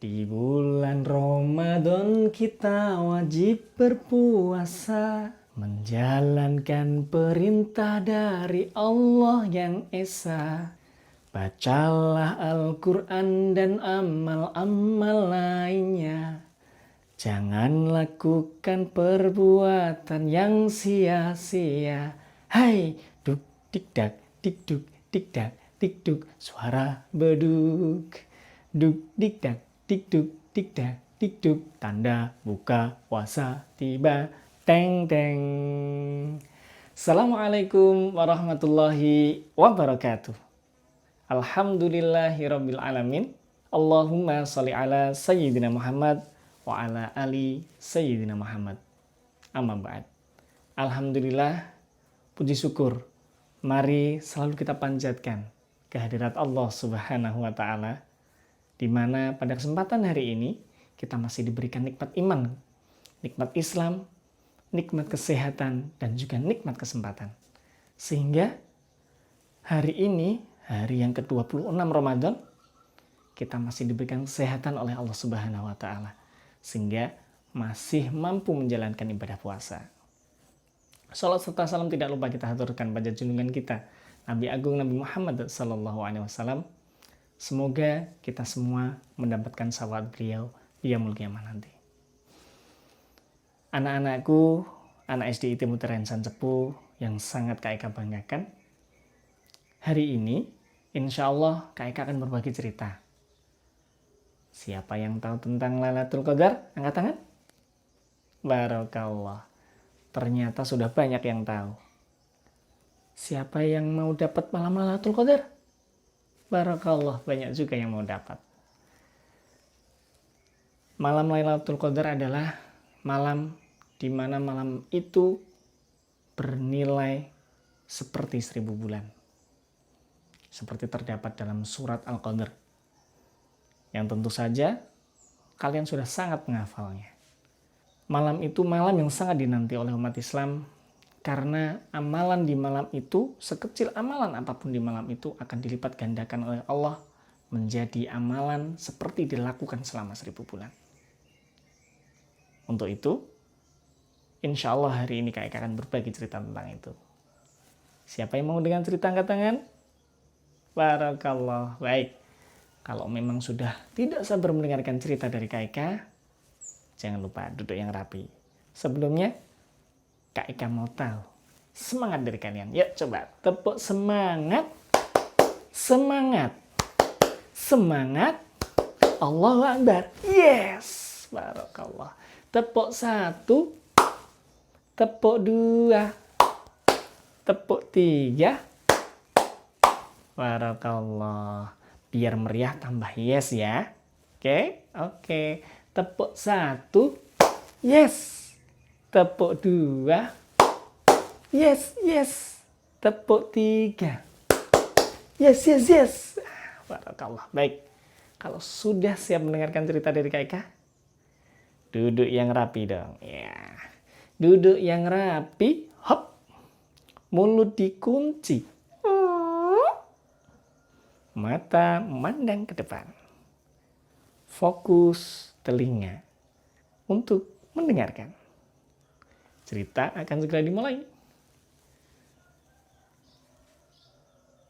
Di bulan Ramadan kita wajib berpuasa, menjalankan perintah dari Allah yang Esa. Bacalah Al-Quran dan amal-amal lainnya. Jangan lakukan perbuatan yang sia-sia. Hai, duk dik dak dik duk, suara beduk. Duk dik dak dik duk, tanda buka puasa tiba. Teng teng. Assalamualaikum warahmatullahi wabarakatuh. Alhamdulillahirabbil alamin. Allahumma sholli ala sayyidina Muhammad wa ala ali sayyidina Muhammad. Amma ba'd. Alhamdulillah, puji syukur mari selalu kita panjatkan kehadirat Allah Subhanahu wa taala, di mana pada kesempatan hari ini kita masih diberikan nikmat iman, nikmat Islam, nikmat kesehatan, dan juga nikmat kesempatan. Sehingga hari ini, hari yang ke-26 Ramadan, kita masih diberikan kesehatan oleh Allah Subhanahu wa taala, sehingga masih mampu menjalankan ibadah puasa. Salat serta salam tidak lupa kita haturkan pada junjungan kita, Nabi Agung Nabi Muhammad SAW. Semoga kita semua mendapatkan syafaat beliau di yaumul qiyamah nanti. Anak-anakku, anak SDIT Mutiara Insan Cepu yang sangat Kak Eka banggakan, hari ini insya Allah Kak Eka akan berbagi cerita. Siapa yang tahu tentang Lailatul Qadar? Angkat tangan. Barakallah. Ternyata sudah banyak yang tahu. Siapa yang mau dapat malam Lailatul Qadar? Barakallah, banyak juga yang mau dapat. Malam Lailatul Qadar adalah malam di mana malam itu bernilai seperti 1000 bulan. Seperti terdapat dalam surat Al-Qadar. Yang tentu saja kalian sudah sangat menghafalnya. Malam itu malam yang sangat dinanti oleh umat Islam, karena amalan di malam itu, sekecil amalan apapun di malam itu akan dilipat gandakan oleh Allah menjadi amalan seperti dilakukan selama 1000 bulan. Untuk itu, insya Allah hari ini Kak Eka akan berbagi cerita tentang itu. Siapa yang mau dengan cerita angkat tangan? Barakallah. Baik, kalau memang sudah tidak sabar mendengarkan cerita dari Kak Eka, jangan lupa duduk yang rapi. Sebelumnya, Kak Eka mau tahu semangat dari kalian. Yuk coba tepuk semangat. Semangat. Semangat. Allahu Akbar. Yes. Barakallah. Tepuk 1. Tepuk 2. Tepuk 3. Barakallah. Biar meriah tambah yes ya. Oke. Tepuk 1. Yes. Tepuk 2. Yes. Tepuk 3. Yes. Barakallah. Baik. Kalau sudah siap mendengarkan cerita dari Kak Eka, duduk yang rapi dong. Ya. Duduk yang rapi. Hop. Mulut dikunci. Mata memandang ke depan. Fokus telinga untuk mendengarkan. Cerita akan segera dimulai.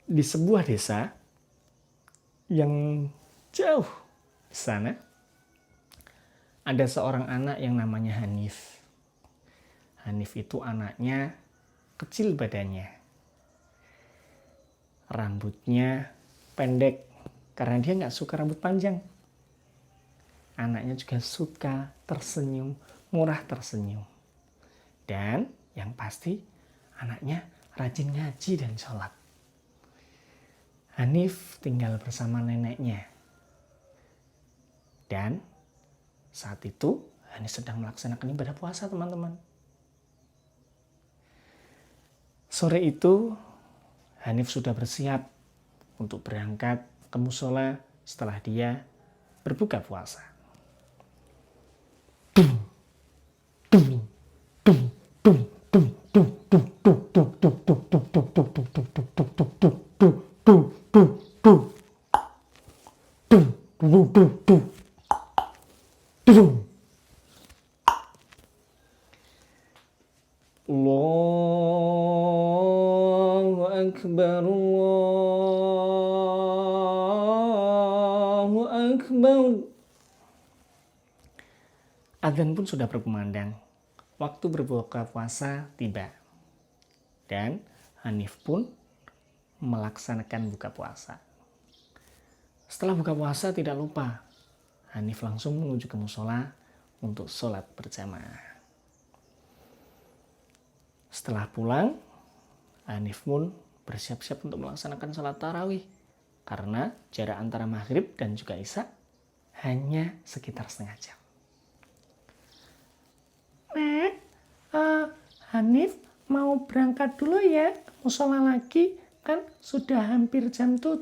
Di sebuah desa yang jauh di sana, ada seorang anak yang namanya Hanif. Hanif itu anaknya kecil badannya. Rambutnya pendek karena dia nggak suka rambut panjang. Anaknya juga suka tersenyum, murah tersenyum. Dan yang pasti anaknya rajin ngaji dan sholat. Hanif tinggal bersama neneknya. Dan saat itu Hanif sedang melaksanakan ibadah puasa, teman-teman. Sore itu Hanif sudah bersiap untuk berangkat ke musola setelah dia berbuka puasa. Allahu Akbar, Allahu Akbar. Adzan pun sudah berkumandang. Waktu berbuka puasa tiba. Dan Hanif pun melaksanakan buka puasa. Setelah buka puasa tidak lupa, Hanif langsung menuju ke musola untuk sholat berjamaah. Setelah pulang, Hanif pun bersiap-siap untuk melaksanakan sholat tarawih. Karena jarak antara maghrib dan juga isya hanya sekitar setengah jam. Nek, Hanif mau berangkat dulu ya ke musola lagi, kan sudah hampir jam 7.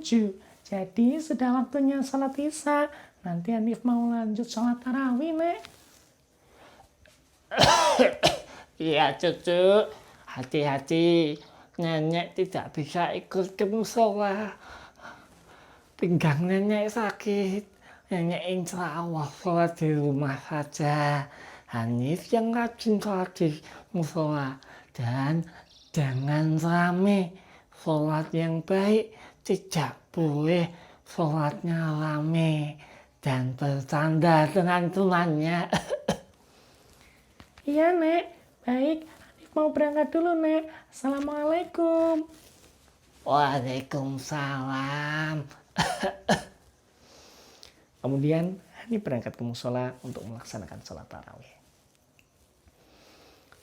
Jadi sudah waktunya sholat isya. Nanti Hanif mau lanjut sholat tarawih, Nek. Iya cucu, hati-hati, nenek tidak bisa ikut ke musola. Pinggang nenek sakit, nenek insya Allah sholat di rumah saja. Hanif yang rajin sholat di musola. Dan jangan rame, sholat yang baik tidak boleh sholatnya rame dan bercanda dengan temannya. Iya, Nek. Baik, Hanif mau berangkat dulu, Nek. Assalamualaikum. Waalaikumsalam. Kemudian Hanif berangkat ke musola untuk melaksanakan sholat tarawih.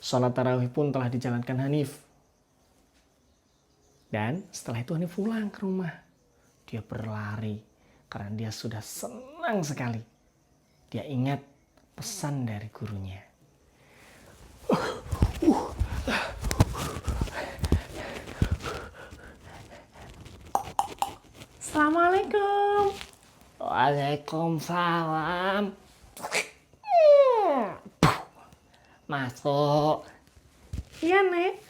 Sholat tarawih pun telah dijalankan Hanif. Dan setelah itu Hanif pulang ke rumah. Dia berlari karena dia sudah senang sekali. Dia ingat pesan dari gurunya. Assalamualaikum. Waalaikumsalam. Masuk. Iya, Nek.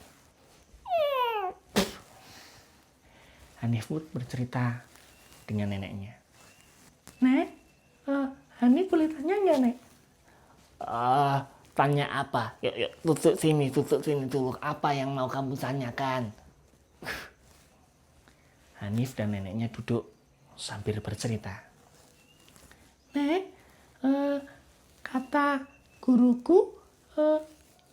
Hanif pun bercerita dengan neneknya. Nek, Hanif boleh tanya nggak, Nek? Tanya apa? Yuk, tutup sini dulu. Apa yang mau kamu tanyakan? Hanif dan neneknya duduk sambil bercerita. Nek, kata guruku,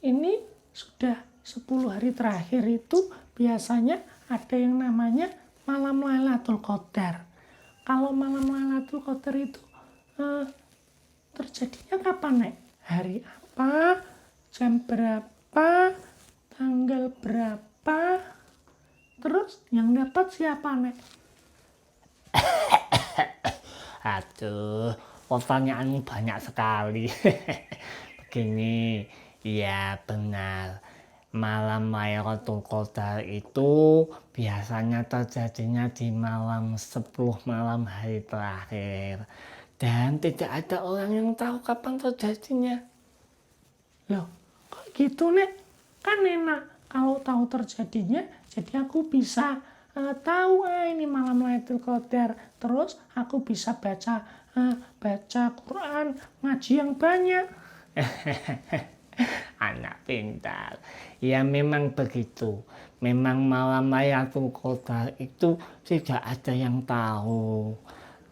ini sudah 10 hari terakhir itu biasanya ada yang namanya malam Lailatul Qadar. Kalau malam Lailatul Qadar itu terjadinya kapan, Nek? Hari apa? Jam berapa? Tanggal berapa? Terus yang dapat siapa, Nek? Aduh, pertanyaanmu banyak sekali. Begini, ya benar. Malam Lailatul Qadar itu biasanya terjadinya di malam 10 malam hari terakhir. Dan tidak ada orang yang tahu kapan terjadinya. Loh, kok gitu, Nek? Kan enak kalau tahu terjadinya, jadi aku bisa tahu ini malam Lailatul Qadar. Terus aku bisa baca Quran, ngaji yang banyak. Anak pintar. Ya memang begitu. Memang malam Lailatul Qadar itu tidak ada yang tahu.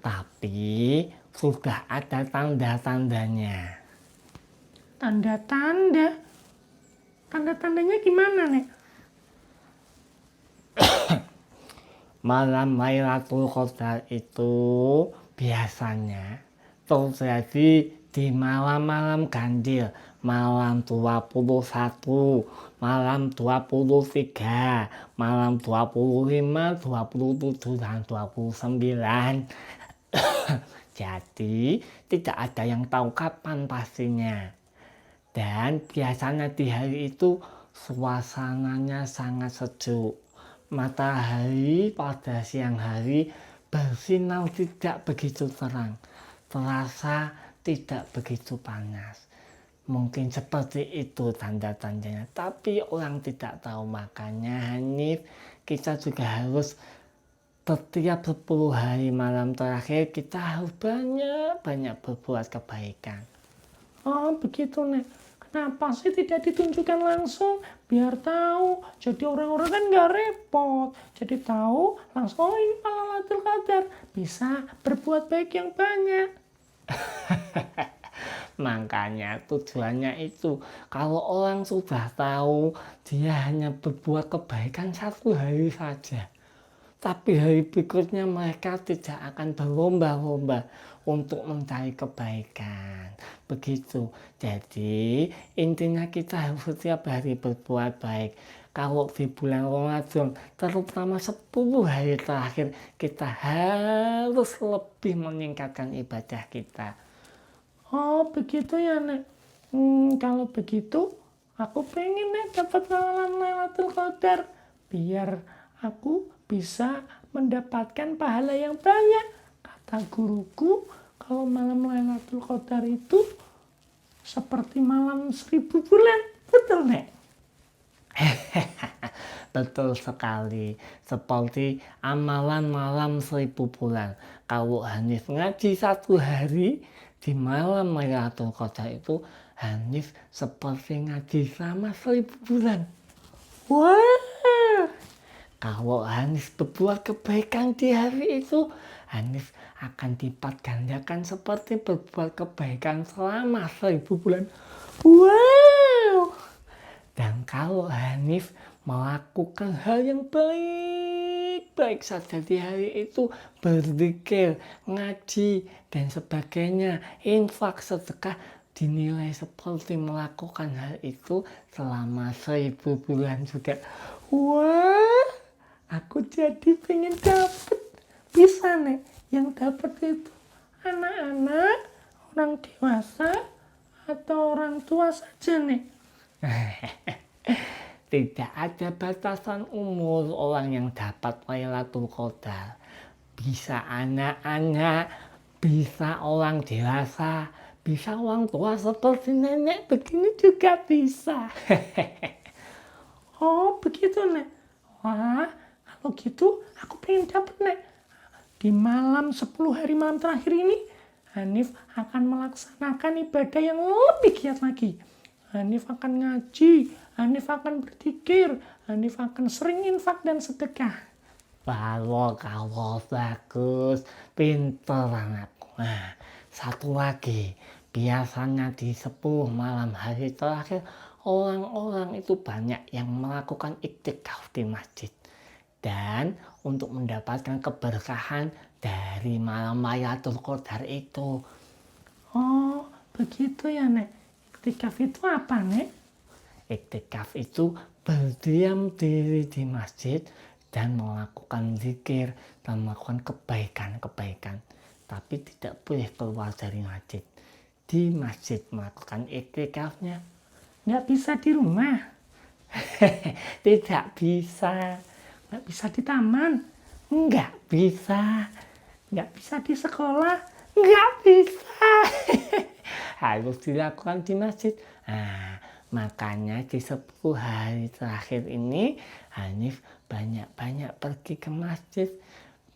Tapi sudah ada tanda-tandanya. Tanda-tanda? Tanda-tandanya gimana, Nek? Malam Lailatul Qadar itu biasanya terjadi di malam-malam ganjil. Malam 21, malam 23, malam 25, 27, dan 29. Jadi tidak ada yang tahu kapan pastinya. Dan biasanya di hari itu suasananya sangat sejuk. Matahari pada siang hari bersinar tidak begitu terang. Terasa tidak begitu panas. Mungkin seperti itu tanda-tandanya. Tapi orang tidak tahu. Makanya Hanif, kita juga harus setiap 10 hari malam terakhir kita harus banyak-banyak berbuat kebaikan. Oh begitu Nek. Kenapa sih tidak ditunjukkan langsung? Biar tahu. Jadi orang-orang kan nggak repot. Jadi tahu langsung, oh ini malam Lailatul Qadar. Bisa berbuat baik yang banyak. Makanya tujuannya itu, kalau orang sudah tahu dia hanya berbuat kebaikan 1 hari saja, tapi hari berikutnya mereka tidak akan berlomba-lomba untuk mencari kebaikan. Begitu. Jadi intinya kita harus setiap hari berbuat baik. Kalau di bulan Ramadan, terutama 10 hari terakhir, kita harus lebih meningkatkan ibadah kita. Oh begitu ya Nek. Kalau begitu aku pengen Nek dapat malam Lailatul Qadar. Biar aku bisa mendapatkan pahala yang banyak. Kata guruku kalau malam Lailatul Qadar itu seperti malam 1000 bulan. Betul Nek? Betul sekali, seperti amalan malam 1000 bulan. Kalau Hanif ngaji 1 hari di malam Lailatul Qadar itu, Hanif seperti ngaji selama 1000 bulan. Wah, Kalau Hanif berbuat kebaikan di hari itu, Hanif akan lipat gandakan seperti berbuat kebaikan selama 1000 bulan. wow. Dan kalau Hanif melakukan hal yang baik saja di hari itu, berzikir, ngaji, dan sebagainya, infak, sedekah, dinilai seperti melakukan hal itu selama 1000 bulan juga. Wah, aku jadi pengen dapet. Bisa Nek, yang dapet itu anak-anak, orang dewasa, atau orang tua saja Nek? Tidak ada batasan umur orang yang dapat Lailatul Qadar. Bisa anak-anak, bisa orang dewasa, bisa orang tua seperti nenek begini juga bisa. Oh begitu Nek. Wah, kalau gitu aku pengen dapet Nek. Di malam 10 hari malam terakhir ini, Hanif akan melaksanakan ibadah yang lebih giat lagi. Hanif akan ngaji, Hanif akan berzikir, Hanif akan sering infak dan sedekah. Kalau bagus, pinter anakku. Nah, satu lagi, biasanya di 10 malam hari terakhir, orang-orang itu banyak yang melakukan iktikaf di masjid. Dan untuk mendapatkan keberkahan dari malam Lailatul Qadar itu. Oh, begitu ya Nek. Iktikaf itu apa Nek? Iktikaf itu berdiam diri di masjid dan melakukan zikir dan melakukan kebaikan-kebaikan. Tapi tidak boleh keluar dari masjid. Di masjid melakukan iktikafnya. Nggak bisa di rumah, Tidak bisa. nggak bisa di taman, Nggak bisa. nggak bisa di sekolah. Nggak bisa. Harus dilakukan di masjid. Nah, makanya di 10 hari terakhir ini Hanif banyak-banyak pergi ke masjid,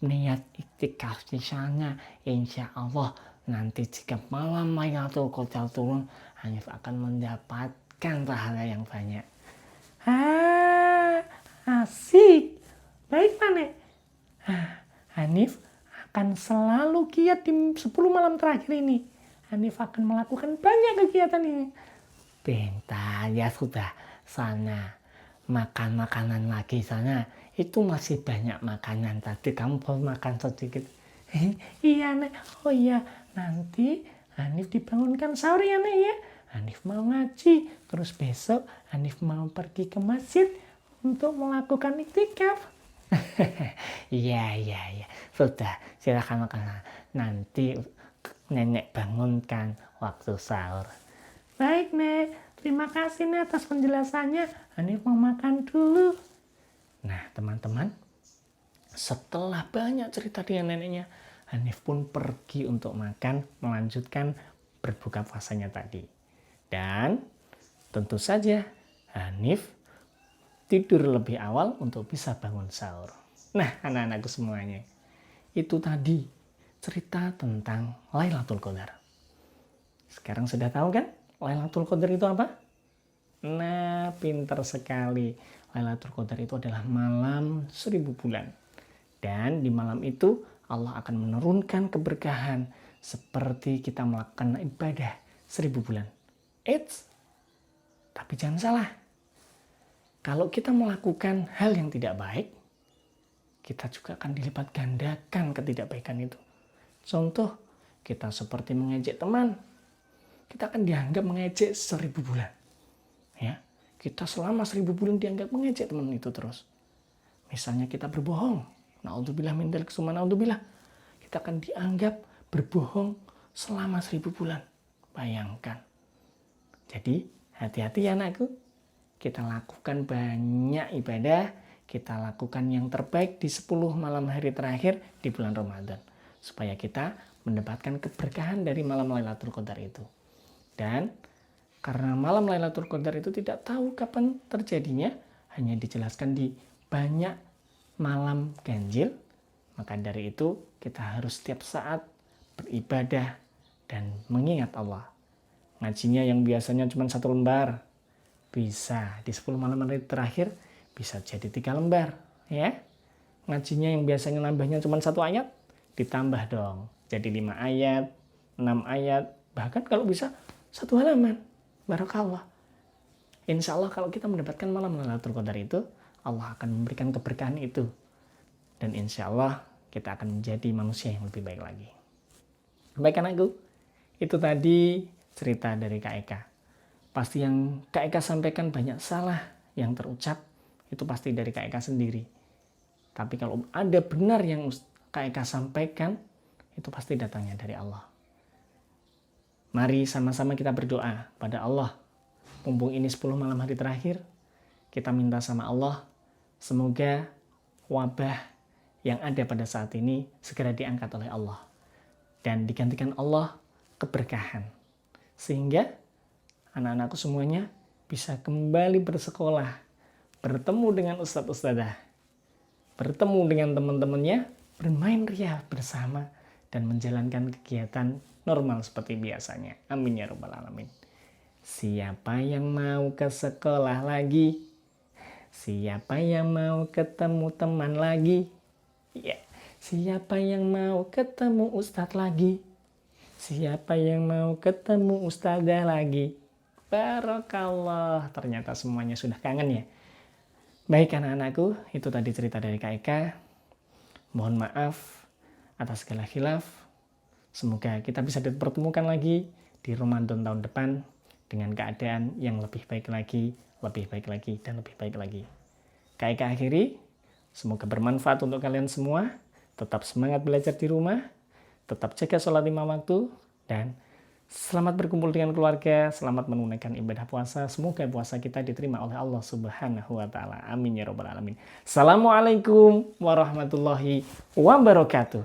niat iktikaf di sana. Insya Allah nanti jika malam Lailatul Qadar turun, Hanif akan mendapatkan pahala yang banyak. Ah, asik. Baik Pak Nek. Hanif akan selalu giat di 10 malam terakhir ini. Hanif akan melakukan banyak kegiatan ini. Bentar, ya sudah, sana makan makanan lagi sana. Itu masih banyak makanan, tadi kamu baru makan sedikit. Iya Nek. Oh iya, nanti Hanif dibangunkan sahur ya Nek ya. Hanif mau ngaji, terus besok Hanif mau pergi ke masjid untuk melakukan iktikaf. Iya. Sudah, silakan makan. Nanti nenek bangunkan waktu sahur. Baik Nek, terima kasih Nek atas penjelasannya. Hanif mau makan dulu. Nah, teman-teman, setelah banyak cerita dengan neneknya, Hanif pun pergi untuk makan, melanjutkan berbuka puasanya tadi. Dan tentu saja Hanif tidur lebih awal untuk bisa bangun sahur. Nah, anak-anakku semuanya, itu tadi cerita tentang Lailatul Qadar. Sekarang sudah tahu kan Lailatul Qadar itu apa? Nah, pintar sekali. Lailatul Qadar itu adalah malam 1000 bulan. Dan di malam itu Allah akan menurunkan keberkahan seperti kita melakukan ibadah 1000 bulan. Eits, tapi jangan salah. Kalau kita melakukan hal yang tidak baik, kita juga akan dilipat gandakan ketidakbaikan itu. Contoh, kita seperti mengejek teman, kita akan dianggap mengejek 1000 bulan. Ya, kita selama 1000 bulan dianggap mengejek teman itu terus. Misalnya kita berbohong, naudzubillah min dzalik summa naudzubillah, kita akan dianggap berbohong selama 1000 bulan. Bayangkan. Jadi, hati-hati ya anakku. Kita lakukan banyak ibadah, kita lakukan yang terbaik di 10 malam hari terakhir di bulan Ramadan. Supaya kita mendapatkan keberkahan dari malam Lailatul Qadar itu. Dan karena malam Lailatul Qadar itu tidak tahu kapan terjadinya, hanya dijelaskan di banyak malam ganjil, maka dari itu kita harus setiap saat beribadah dan mengingat Allah. Ngajinya yang biasanya cuma 1 lembar, bisa di 10 malam hari terakhir bisa jadi 3 lembar. Ya. Ngajinya yang biasanya nambahnya cuma 1 ayat, ditambah dong. Jadi 5 ayat, 6 ayat, bahkan kalau bisa 1 halaman. Barakallah. Insya Allah kalau kita mendapatkan malam Lailatul Qadar itu, Allah akan memberikan keberkahan itu. Dan insya Allah kita akan menjadi manusia yang lebih baik lagi. Baik anakku, itu tadi cerita dari Kak Eka. Pasti yang Kak Eka sampaikan banyak salah yang terucap, itu pasti dari Kak Eka sendiri. Tapi kalau ada benar yang Kak Eka sampaikan, itu pasti datangnya dari Allah. Mari sama-sama kita berdoa pada Allah. Mumpung ini 10 malam hari terakhir, kita minta sama Allah, semoga wabah yang ada pada saat ini segera diangkat oleh Allah. Dan digantikan Allah keberkahan. Sehingga anak-anakku semuanya bisa kembali bersekolah, bertemu dengan ustadz-ustadzah, bertemu dengan teman-temannya, bermain ria bersama, dan menjalankan kegiatan normal seperti biasanya. Amin ya rabbal alamin. Siapa yang mau ke sekolah lagi? Siapa yang mau ketemu teman lagi? Ya. Siapa yang mau ketemu ustadz lagi? Siapa yang mau ketemu ustadzah lagi? Barakallah, ternyata semuanya sudah kangen ya. Baik anak-anakku, itu tadi cerita dari Kak Eka. Mohon maaf atas segala khilaf. Semoga kita bisa dipertemukan lagi di Ramadan tahun depan dengan keadaan yang lebih baik lagi, dan lebih baik lagi. Kak Eka akhiri, semoga bermanfaat untuk kalian semua. Tetap semangat belajar di rumah, tetap jaga sholat 5 waktu, dan selamat berkumpul dengan keluarga, selamat menunaikan ibadah puasa. Semoga puasa kita diterima oleh Allah Subhanahu wa Ta'ala. Amin ya Rabbal 'Alamin. Assalamualaikum warahmatullahi wabarakatuh.